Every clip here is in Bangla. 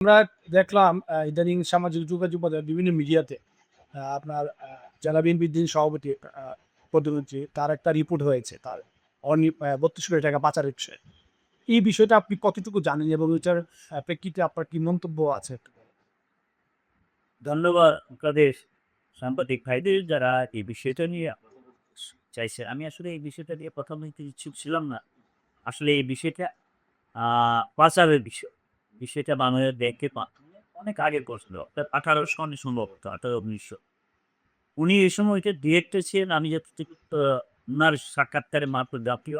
আমরা দেখলাম ইদানিং সামাজিক যোগাযোগ মাধ্যমে বিভিন্ন মিডিয়াতে আপনার জেলা বিএনপির যিনি সভাপতি প্রধানমন্ত্রী তার একটা রিপোর্ট হয়েছে তার ৩২ কোটি টাকা পাচারের বিষয়ে। এই বিষয়টা আপনি কতটুকু জানেন এবং এটার প্রেক্ষিতে আপনার কি মন্তব্য আছে? ধন্যবাদ আপনাদের সাংবাদিক ভাইদের যারা এই বিষয়টা নিয়ে চাইছে। আমি আসলে এই বিষয়টা নিয়ে কথা বলতে ইচ্ছুক ছিলাম না। আসলে এই বিষয়টা আ পাচারের বিষয়। বিষয়টা বাংলাদেশ ব্যাংকের মাধ্যমে অনেক আগের প্রশ্ন। অর্থাৎ ১৮০০ সনে সম্ভবত ১৮-১৯০০। উনি এই সময় ওইটার ডিরেক্টর ছিলেন। আমি যতটুকু উনার সাক্ষাৎকারে মারফত জাতীয়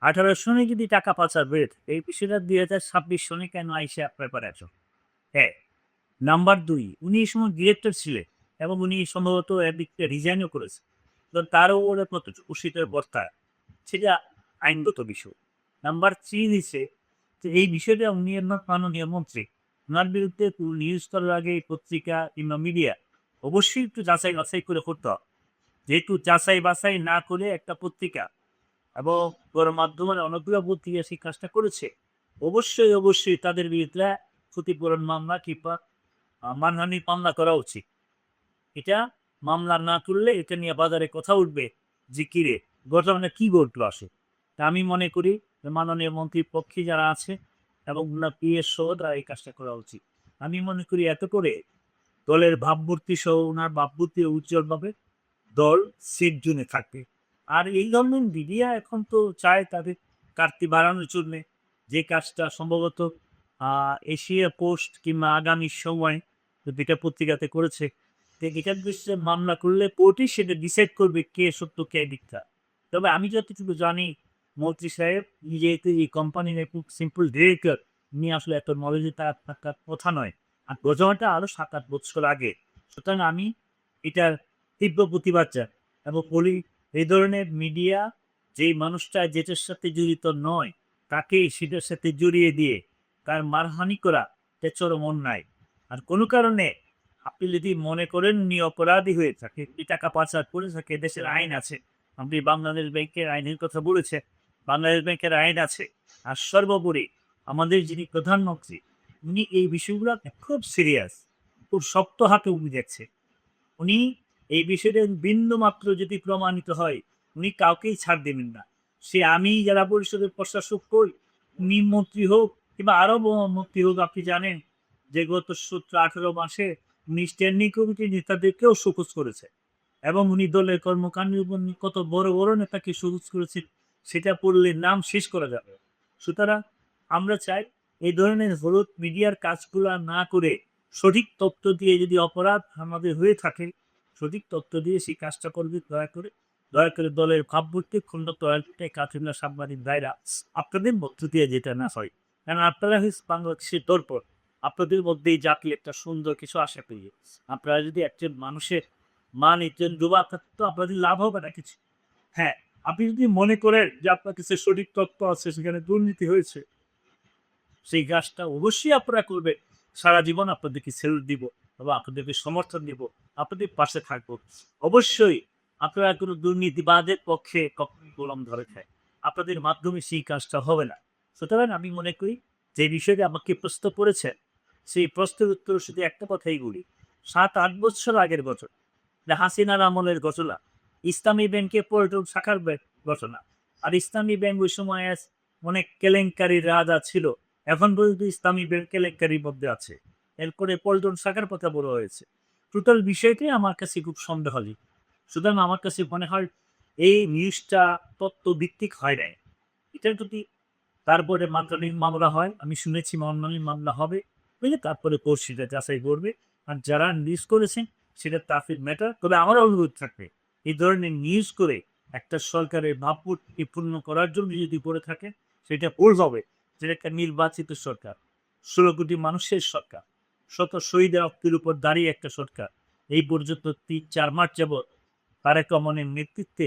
১৮০০ সনে যদি টাকা পাচার বেড়ে থাকে, এই বিষয়টা ২০২৬ সনে কেন আইসা প্রেপারেশন? হ্যাঁ। নাম্বার ২ উনি এই সময় ডিরেক্টর ছিলেন এবং উনি সম্ভবত এদিক থেকে রিজাইনও করেছেন। তো তার উপরে কতটুকু শীতের বস্তা সেটা আইনগত বিষয়। নাম্বার ৩ হইছে যে এই বিষয়টা উনি মাননীয় মন্ত্রী। উনার বিরুদ্ধে নিউজ করার আগে পত্রিকা কিংবা মিডিয়া অবশ্যই একটু যাচাই-বাছাই করে করতে হবে। যেহেতু যাচাই-বাছাই না করে একটা পত্রিকা এবং গণমাধ্যমের অনেকগুলো পত্রিকা সেই কাজটা করেছে। অবশ্যই তাদের বিরুদ্ধে ক্ষতিপূরণ মামলা কিংবা মানহানির মামলা করা উচিত। এটা মামলা না করলে এটা নিয়ে বাজারে কথা উঠবে যে কিরে ঘটনাটা কি ঘটলো আসলে। তা আমি মনে করি যে মাননীয় মন্ত্রীর পক্ষে যারা আছে এবং উনার পিএস সহ তারা এই কাজটা করা উচিত। আমি মনে করি এত করে দলের ভাবমূর্তি সহ উনার ভাবমূর্তি উজ্জ্বল হবে, দল সেফ জোনে থাকবে। আর এই ধরনের মিডিয়া এখন তো চায় তাদের কাটতি বাড়ানোর জন্যে যে কাজটা সম্ভবত আ এশিয়া পোস্ট কিংবা আগামী সময় ২ টা পত্রিকাতে করেছে। তো এটার বিষয়ে মামলা করলে কোর্টই সেটা ডিসাইড করবে কে সত্য কে মিথ্যা। তবে আমি যতটুকু জানি মন্ত্রী সাহেব যেহেতু এই কোম্পানির একটু সিম্পল ডিরেক্টর, উনি আসলে এত নলেজে তার থাকার কথা নয়। আর ঘটনাটা আরো ৭-৮ বছর আগে। সুতরাং আমি এটার তীব্র প্রতিবাদ জানাই এবং বলি এই ধরনের মিডিয়া যেই মানুষটা যেটার সাথে জড়িত নয়, তাকেই সেটার সাথে জড়িয়ে দিয়ে তার মারহানি করা এটা চরম অন্যায়। আর কোনো কারণে আপনি যদি মনে করেন উনি অপরাধী হয়ে থাকে, উনি টাকা পাচার করে থাকে, দেশের আইন আছে। আপনি বাংলাদেশ ব্যাংকের আইনের কথা বলেছেন। বাংলাদেশ ব্যাংকের আইন আছে। আর সর্বোপরি আমাদের যিনি প্রধানমন্ত্রী, উনি এই বিষয়গুলোতে খুব সিরিয়াস। খুব শক্ত হাতে উনি দেখছে। উনি এই বিষয়টা বিন্দুমাত্র যদি প্রমাণিত হয়, উনি কাউকেই ছাড় দিবেন না। সে আমি জেলা পরিষদের প্রশাসক হই, উনি মন্ত্রী হোক কিংবা আরো মন্ত্রী হোক, আপনি জানেন যে গত ১৭-১৮ মাসে উনি স্ট্যান্ডিং কমিটির নেতাদেরকেও শোকজ করেছে এবং উনি দলের কর্মকাণ্ডের উপর কত বড় নেতাকে শোকজ করেছেন, সেটা পড়লে নাম শেষ করা যাবে। সুতরাং আমরা চাই এই ধরনের হলুদ মিডিয়ার কাজগুলা না করে সঠিক তথ্য দিয়ে যদি অপরাধ আমাদের হয়ে থাকে, সঠিক তথ্য দিয়ে সেই কাজটা করবে দয়া করে দলের ভাবমূর্তি ক্ষুণ্ণ টয়লেটে কাফিলা সাংবাদিক ভাইরা আপনাদের মধ্য দিয়ে যেটা না হয়। কারণ আপনারা হচ্ছে বাংলাদেশের দর্পণ। আপনাদের মধ্যে এই জাতি একটা সুন্দর কিছু আশা করি। আপনারা যদি একজন মানুষের মান ইজ্জত ডোবা থাকতো আপনাদের লাভ হবে না কিছু। হ্যাঁ, আপনি যদি মনে করেন যে আপনার কাছে সঠিক তথ্য আছে সেখানে দুর্নীতি হয়েছে, সেই কাজটা অবশ্যই আপনারা করবেন। সারা জীবন আপনাদেরকে সেলুট দিব এবং আপনাদেরকে সমর্থন দিব। আপনাদের পাশে থাকবো। অবশ্যই আপনারা কোনো দুর্নীতিবাজের পক্ষে কখনোই কলম ধরে খায়। আপনাদের মাধ্যমে সেই কাজটা হবে না। সুতরাং আমি মনে করি যে বিষয়টি আমাকে প্রশ্ন করেছেন, সেই প্রশ্নের উত্তর শুধু একটা কথাই বলি। ৭-৮ বছর আগের ঘটনা। যে হাসিনার আমলের ঘটনা। ইসলামী ব্যাংকে পল্টন শাখার ঘটনা। আর ইসলামী ব্যাংক ওই সময় অনেক কেলেঙ্কারির রাজা ছিল। এখন পর্যন্ত ইসলামী ব্যাংক কেলেঙ্কারির মধ্যে আছে। এরপরে পল্টন শাখার কথা বলা হয়েছে। টোটাল বিষয়টাই আমার কাছে খুব সন্দেহজনক। সুতরাং আমার কাছে মনে হয় এই নিউজটা তথ্য ভিত্তিক হয় নাই। এটার যদি তারপরে মানহানির মামলা হয়, আমি শুনেছি মানহানির মামলা হবে। বুঝলে? তারপরে কোর্ট সেটা যাচাই করবে। আর যারা নিউজ করেছেন সেটা তাফির ম্যাটার। তবে আমার অনুরোধ থাকবে এই ধরনের নিউজ করে একটা সরকারের ভাবমূর্তি পূর্ণ করার জন্য যদি করে থাকে সেটা ভুল হবে। যেটা একটা নির্বাচিত সরকার। ১৬ কোটি মানুষের সরকার। শত শহীদের রক্তের উপর দাঁড়িয়ে একটা সরকার। এই পর্যন্ত ৩-৪ মাস যাবৎ তারেক রহমানের নেতৃত্বে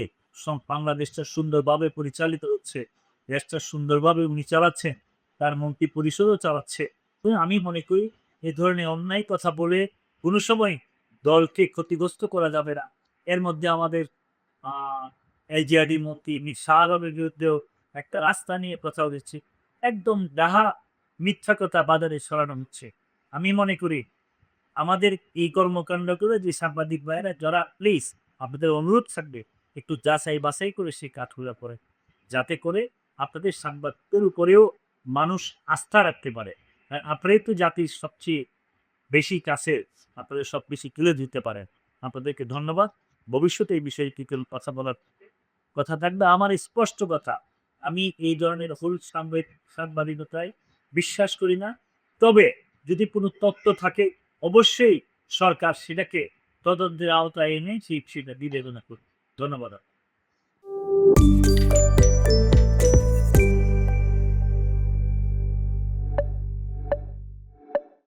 বাংলাদেশটা সুন্দরভাবে পরিচালিত হচ্ছে। দেশটা সুন্দরভাবে উনি চালাচ্ছেন। তার মন্ত্রী পরিষদও চালাচ্ছে। তো আমি মনে করি এ ধরনের অন্যায় কথা বলে কোনো সময় দলকে ক্ষতিগ্রস্ত করা যাবে না। এর মধ্যে আমাদের আ LGRD মন্ত্রী শাহ আলমের বিরুদ্ধেও একটা রাস্তা নিয়ে কথা হচ্ছে। একদম ডাহা মিথ্যা কথা বাজারে ছড়ানো হচ্ছে। আমি মনে করি আমাদের এই কর্মকাণ্ড করে যে সাংবাদিক ভাইয়েরা যারা প্লিজ আপনাদের অনুরোধ থাকবে একটু যাচাই বাছাই করে সেই কাঠগুলা পড়ে, যাতে করে আপনাদের সাংবাদিকদের উপরেও মানুষ আস্থা রাখতে পারে। আপনারাই তো জাতির সবচেয়ে বেশি কাছে, আপনাদের সব বেশি তুলে দিতে পারেন। আপনাদেরকে ধন্যবাদ। ভবিষ্যতে এই বিষয়টি কথা বলার কথা থাকবে। আমার স্পষ্ট কথা, আমি এই ধরনের ভুল সাংবাদিকতায় বিশ্বাস করি না। তবে যদি কোনো তথ্য থাকে অবশ্যই সরকার সেটাকে তদন্তের আওতায় এনে সেটা বিবেচনা করবে। ধন্যবাদ।